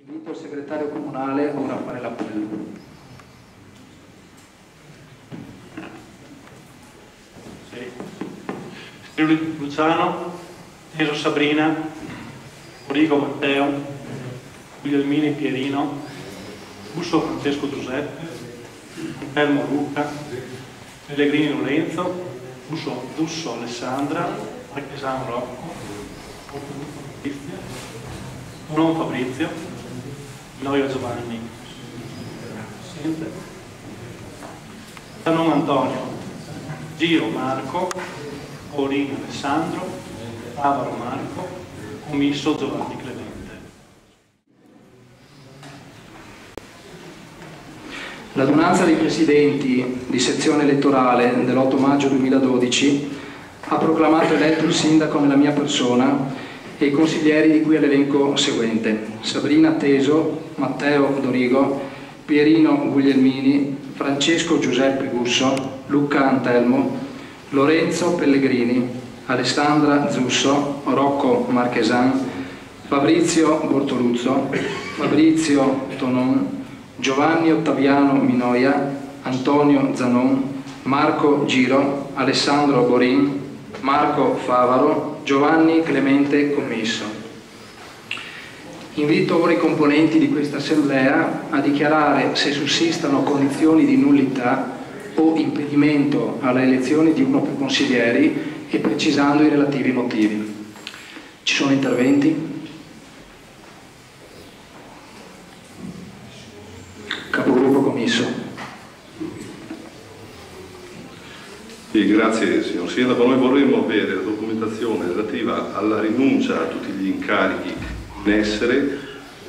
Invito il segretario comunale ora a fare l'appello. Sì. Luciano, Teso Sabrina, Origo Matteo, Guglielmini Pierino, Busso Francesco Giuseppe, Antelmo Luca, Pellegrini Lorenzo, Busso Alessandra, Marchesano Rocco, non Fabrizio, Noia Giovanni, non Antonio, Giro Marco, Orino Alessandro, Avaro Marco, Commisso Giovanni Clemente. L'adunanza dei presidenti di sezione elettorale dell'8 maggio 2012 ha proclamato eletto il sindaco nella mia persona e i consiglieri di cui è l'elenco seguente: Sabrina Teso, Matteo Dorigo, Pierino Guglielmini, Francesco Giuseppe Busso, Luca Antelmo, Lorenzo Pellegrini, Alessandra Zusso, Rocco Marchesan, Fabrizio Bortoluzzo, Fabrizio Tonon, Giovanni Ottaviano Minoia, Antonio Zanon, Marco Giro, Alessandro Borin, Marco Favaro, Giovanni Clemente Commisso. Invito ora i componenti di questa assemblea a dichiarare se sussistano condizioni di nullità o impedimento alla elezione di uno o più consiglieri e precisando i relativi motivi. Ci sono interventi? Capogruppo Commisso. Sì, grazie signor Sindaco. Noi vorremmo avere la documentazione relativa alla rinuncia a tutti gli incarichi in essere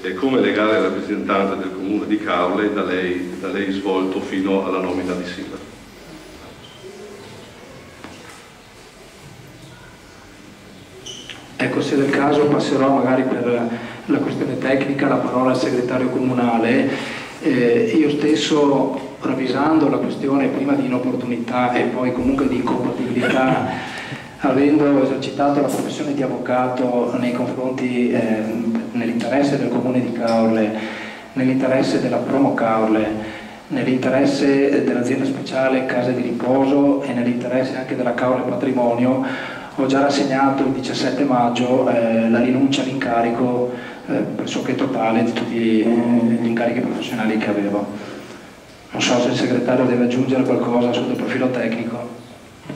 e come legale rappresentante del Comune di Caorle da lei svolto fino alla nomina di sindaco. Ecco, se del caso passerò magari per la questione tecnica la parola al segretario comunale. Io stesso, ravvisando la questione prima di inopportunità e poi comunque di incompatibilità, avendo esercitato la professione di avvocato nei confronti, nell'interesse del Comune di Caorle, nell'interesse della Promo Caorle, nell'interesse dell'azienda speciale Case di Riposo e nell'interesse anche della Caorle Patrimonio, ho già rassegnato il 17 maggio la rinuncia all'incarico pressoché totale di tutti gli incarichi professionali che avevo. Non so se il segretario deve aggiungere qualcosa sotto il profilo tecnico. Si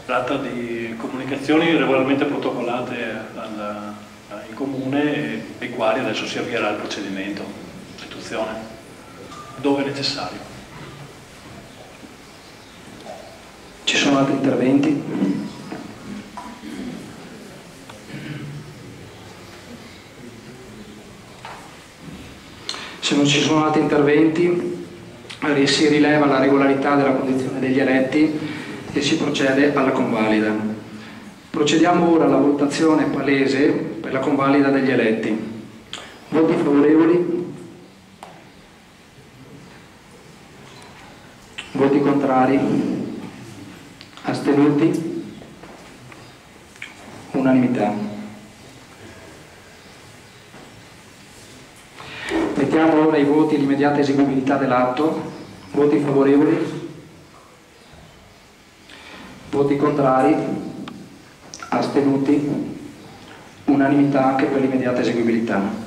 tratta di comunicazioni regolarmente protocollate in comune e ai quali adesso si avvierà il procedimento di istituzione, dove necessario. Ci sono altri interventi? Se non ci sono altri interventi, si rileva la regolarità della condizione degli eletti e si procede alla convalida. Procediamo ora alla votazione palese per la convalida degli eletti. Voti favorevoli? Voti contrari? Astenuti? Unanimità. Mettiamo ora i voti di immediata eseguibilità dell'atto. Voti favorevoli? Voti contrari? Astenuti? Unanimità anche per l'immediata eseguibilità.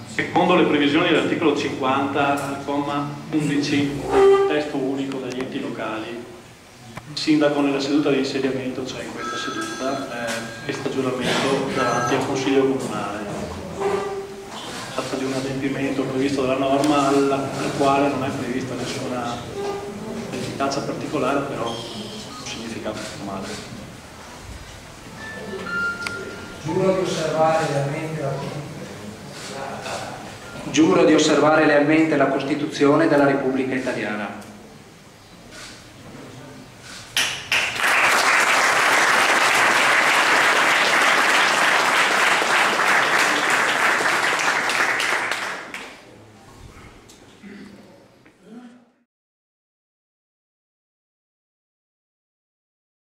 Secondo le previsioni dell'articolo 50 al comma 11 del testo unico degli enti locali, il sindaco nella seduta di insediamento, cioè in questa seduta, presta giuramento davanti al Consiglio Comunale. Si tratta di un adempimento previsto dalla norma al quale non è prevista nessuna efficacia particolare, però un significato formale. Giuro di osservare lealmente la Costituzione della Repubblica Italiana.